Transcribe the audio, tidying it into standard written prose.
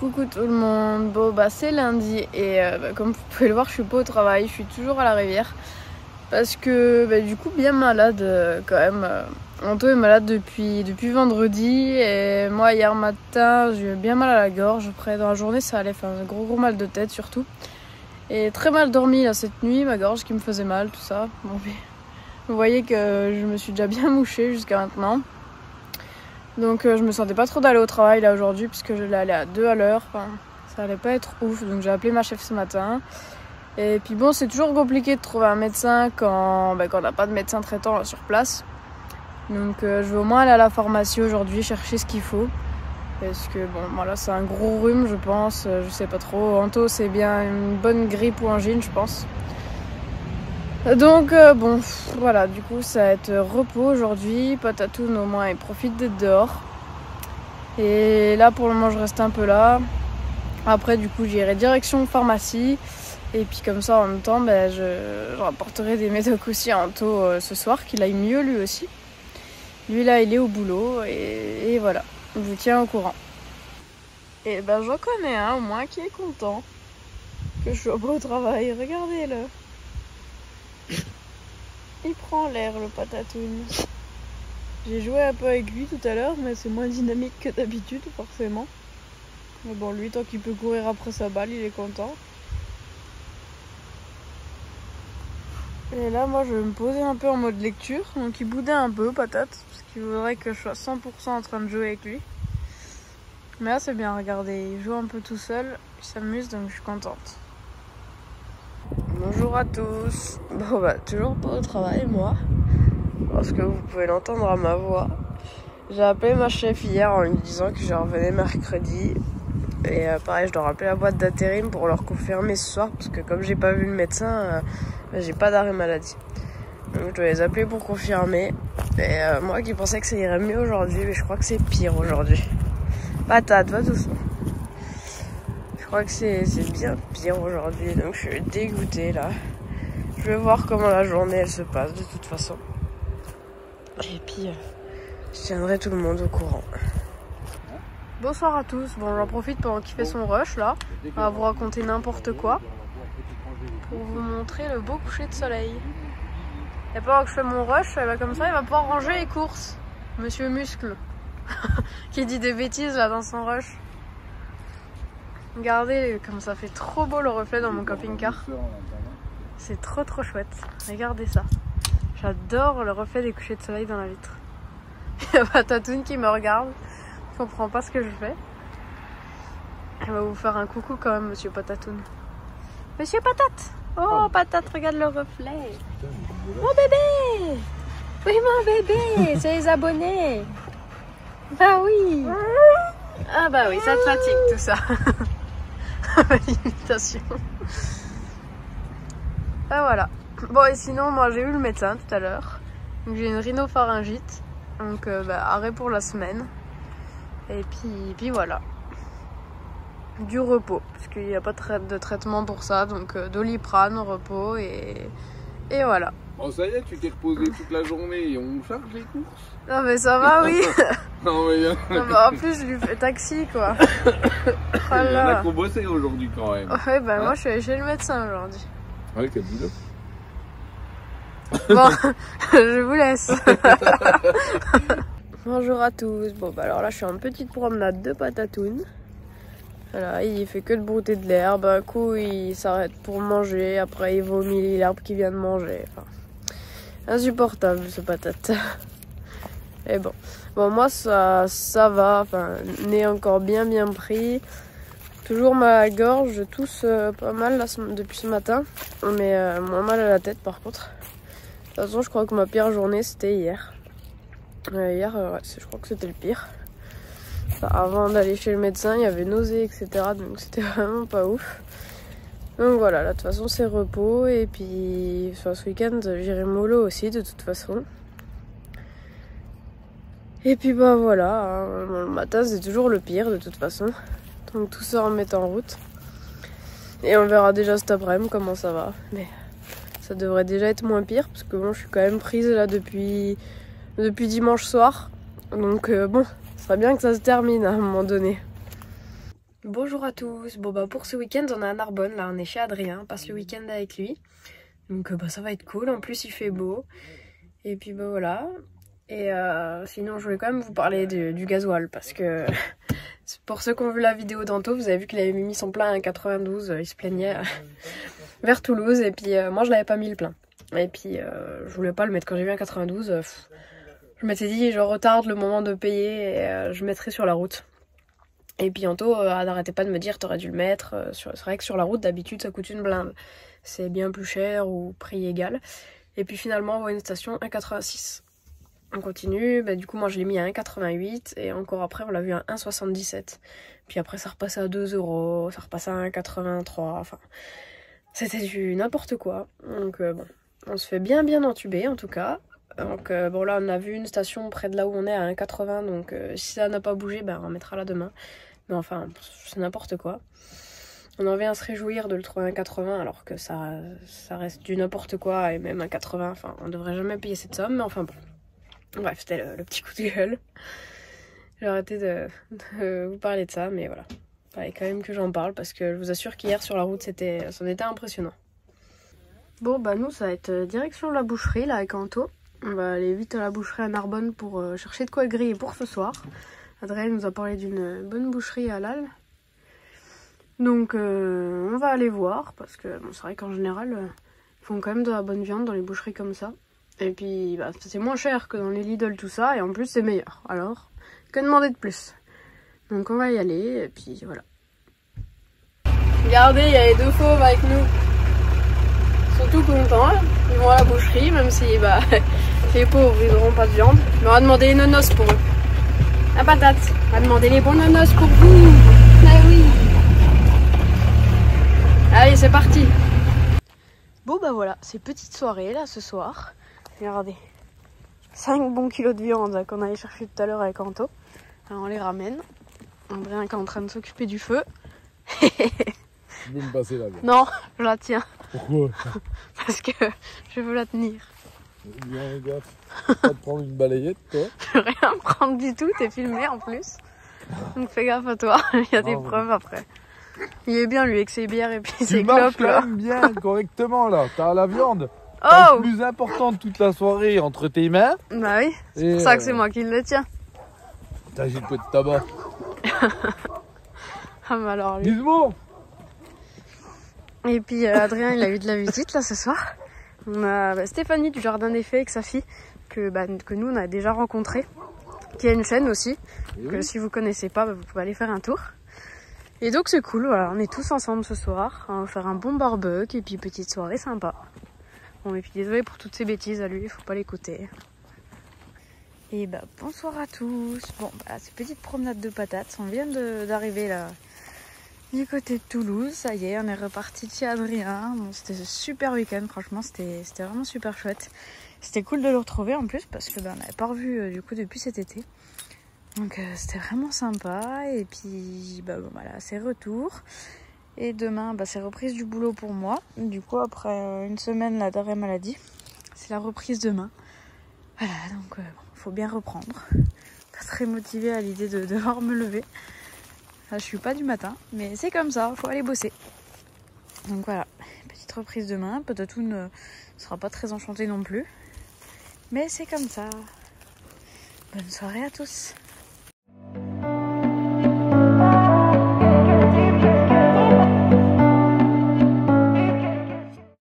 Coucou tout le monde, bon bah c'est lundi et comme vous pouvez le voir je suis pas au travail, je suis toujours à la rivière parce que du coup bien malade quand même. Anto est malade depuis vendredi et moi hier matin j'ai eu bien mal à la gorge, après dans la journée ça allait, enfin un gros mal de tête surtout et très mal dormi là cette nuit, ma gorge qui me faisait mal tout ça. Bon, vous voyez que je me suis déjà bien mouchée jusqu'à maintenant. Donc je me sentais pas trop d'aller au travail là aujourd'hui puisque je l'ai allé à 2 à l'heure, enfin, ça allait pas être ouf, donc j'ai appelé ma chef ce matin. Et puis bon, c'est toujours compliqué de trouver un médecin quand on n'a pas de médecin traitant là, sur place. Donc je vais au moins aller à la pharmacie aujourd'hui chercher ce qu'il faut. Parce que bon voilà, c'est un gros rhume je pense, je sais pas trop. Anto c'est bien une bonne grippe ou angine je pense. Donc bon voilà, du coup ça va être repos aujourd'hui. Patatoun au moins il profite d'être dehors. Et là pour le moment je reste un peu là. Après du coup j'irai direction pharmacie. Et puis comme ça en même temps je rapporterai des médocs aussi à Anto ce soir, qu'il aille mieux lui aussi. Lui là il est au boulot et voilà, je vous tiens au courant. Et j'en connais un au moins qui est content que je sois pas au travail, regardez-le. Il prend l'air le Patatoun. J'ai joué un peu avec lui tout à l'heure, mais c'est moins dynamique que d'habitude forcément. Mais bon, lui tant qu'il peut courir après sa balle, il est content. Et là moi je vais me poser un peu en mode lecture, donc il boudait un peu Patate, parce qu'il voudrait que je sois 100% en train de jouer avec lui. Mais là c'est bien, regardez, il joue un peu tout seul, il s'amuse donc je suis contente. Bonjour à tous. Bon toujours pas au travail moi, parce que vous pouvez l'entendre à ma voix. J'ai appelé ma chef hier en lui disant que je revenais mercredi. Et pareil, je dois rappeler la boîte d'intérim pour leur confirmer ce soir, parce que comme j'ai pas vu le médecin, j'ai pas d'arrêt maladie. Donc je dois les appeler pour confirmer. Et moi qui pensais que ça irait mieux aujourd'hui, mais je crois que c'est pire aujourd'hui. Patate, va doucement. Je crois que c'est bien pire aujourd'hui, donc je suis dégoûtée là. Je vais voir comment la journée elle se passe de toute façon. Et puis je tiendrai tout le monde au courant. Bonsoir à tous, bon j'en profite pendant qu'il fait son rush là, on va vous raconter n'importe quoi pour vous montrer le beau coucher de soleil. Et pendant que je fais mon rush, comme ça il va pouvoir ranger les courses, Monsieur Muscle, qui dit des bêtises là dans son rush. Regardez comme ça fait trop beau le reflet dans mon camping-car. C'est trop chouette, regardez ça. J'adore le reflet des couchers de soleil dans la vitre. Il y a Patatoun qui me regarde, il comprend pas ce que je fais. Elle va vous faire un coucou quand même, Monsieur Patatoun. Monsieur Patate! Oh Patate, regarde le reflet. Mon bébé! Oui mon bébé, c'est les abonnés. Bah oui. Ah bah oui, ça te fatigue tout ça. L'imitation. Ah voilà. Bon et sinon moi j'ai eu le médecin tout à l'heure. Donc j'ai une rhinopharyngite. Donc arrêt pour la semaine. Et puis voilà. Du repos, parce qu'il n'y a pas de traitement pour ça, donc Doliprane, repos et voilà. Oh ça y est, tu t'es reposé toute la journée et on charge les courses. Non mais ça va, oui. Non mais non, en plus je lui fais taxi quoi. Il y en a qu'on bossait aujourd'hui quand même. Ouais moi je suis allée chez le médecin aujourd'hui. Ouais, quel boulot. Bon, je vous laisse. Bonjour à tous. Bon alors là je suis en petite promenade de Patatoun. Voilà, il fait que de brouter de l'herbe, un coup il s'arrête pour manger, après il vomit l'herbe qu'il vient de manger. Enfin, insupportable ce Patate. Et bon moi ça va, enfin nez encore bien pris. Toujours mal à la gorge, je tousse pas mal là, depuis ce matin, mais moins mal à la tête par contre. De toute façon je crois que ma pire journée c'était hier. Hier je crois que c'était le pire. Avant d'aller chez le médecin, il y avait nausées, etc. Donc c'était vraiment pas ouf. Donc voilà, là de toute façon c'est repos. Et puis ce week-end j'irai mollo aussi de toute façon. Et puis voilà, hein, le matin c'est toujours le pire de toute façon. Donc tout ça remet en route. Et on verra déjà cet après-midi comment ça va. Mais ça devrait déjà être moins pire parce que bon, je suis quand même prise là depuis dimanche soir. Donc bon. Ce serait bien que ça se termine à un moment donné. Bonjour à tous. Bon bah pour ce week-end on est à Narbonne, là on est chez Adrien, on passe le week-end avec lui. Donc bah ça va être cool, en plus il fait beau. Et puis bah voilà. Et sinon je voulais quand même vous parler du gasoil parce que pour ceux qui ont vu la vidéo d'Anto, vous avez vu qu'il avait mis son plein à 92, il se plaignait vers Toulouse et puis moi je l'avais pas mis le plein. Et puis je voulais pas le mettre quand j'ai vu un 92, je m'étais dit je retarde le moment de payer et je mettrai sur la route. Et puis Anto n'arrêtait pas de me dire t'aurais dû le mettre, c'est vrai que sur la route d'habitude ça coûte une blinde, c'est bien plus cher ou prix égal. Et puis finalement on voit une station 1,86. On continue, bah, du coup moi je l'ai mis à 1,88 et encore après on l'a vu à 1,77. Puis après ça repassait à 2 €, ça repassait à 1,83, enfin c'était du n'importe quoi. Donc bon, on se fait bien entuber en tout cas. Donc bon là on a vu une station près de là où on est à 1,80, donc si ça n'a pas bougé, ben on remettra là demain. Mais enfin c'est n'importe quoi. On en vient à se réjouir de le trouver à 1,80 alors que ça reste du n'importe quoi et même à 1,80, enfin on devrait jamais payer cette somme, mais enfin bon. Bref, c'était le petit coup de gueule. J'ai arrêté de vous parler de ça, mais voilà. Il fallait quand même que j'en parle parce que je vous assure qu'hier sur la route, c'en était impressionnant. Bon, bah nous, ça va être direction la boucherie, là, avec Anto. On va aller vite à la boucherie à Narbonne pour chercher de quoi griller pour ce soir. Adrien nous a parlé d'une bonne boucherie à Lal. Donc, on va aller voir parce que bon, c'est vrai qu'en général, ils font quand même de la bonne viande dans les boucheries comme ça. Et puis bah, c'est moins cher que dans les Lidl tout ça, et en plus c'est meilleur. Alors, que demander de plus? Donc on va y aller, et puis voilà. Regardez, il y a les deux fauves avec nous. Ils sont tout contents, hein. Ils vont à la boucherie, même si bah, les pauvres ils n'auront pas de viande. Mais on va demander les nonos pour eux. La patate, on va demander les bons nonos pour vous. Ah oui. Allez, c'est parti. Bon bah voilà, c'est petite soirée là ce soir. Regardez, 5 bons kilos de viande qu'on allait chercher tout à l'heure avec Anto. Alors on les ramène. Adrien qui est en train de s'occuper du feu. Tu veux me passer la viande? Non, je la tiens. Pourquoi? Parce que je veux la tenir. Bien gaffe. Pas de prendre une balayette toi? Je veux rien prendre du tout, t'es filmé en plus. Donc fais gaffe à toi, il y a des preuves après. Il est bien lui avec ses bières et puis ses clopes là. Tu marches bien correctement là, t'as la viande. Oh, le plus important de toute la soirée entre tes mains. Bah oui, c'est pour ça que c'est moi qui le tiens. T'as j'ai le pot de tabac. Ah bah alors lui. Gizmo. Et puis Adrien il a eu de la visite là ce soir. On a Stéphanie du Jardin des Fées avec sa fille que nous on a déjà rencontré, qui a une chaîne aussi, que si vous connaissez pas vous pouvez aller faire un tour. Et donc c'est cool, voilà, on est tous ensemble ce soir, on va faire un bon barbecue et puis petite soirée sympa. Bon et puis désolé pour toutes ces bêtises à lui, il faut pas l'écouter. Et bah bonsoir à tous. Bon bah c'est petite promenade de patates, on vient d'arriver là du côté de Toulouse, ça y est, on est reparti de chez Adrien. Bon c'était un super week-end, franchement c'était vraiment super chouette. C'était cool de le retrouver en plus parce que on n'avait pas revu du coup depuis cet été. Donc c'était vraiment sympa et puis bah bon, voilà c'est retour. Et demain, c'est reprise du boulot pour moi. Du coup, après une semaine là, d'arrêt maladie, c'est la reprise demain. Voilà, donc faut bien reprendre. Pas très motivée à l'idée de devoir me lever. Enfin, je suis pas du matin, mais c'est comme ça, faut aller bosser. Donc voilà, petite reprise demain. Peut-être ne sera pas très enchantée non plus. Mais c'est comme ça. Bonne soirée à tous.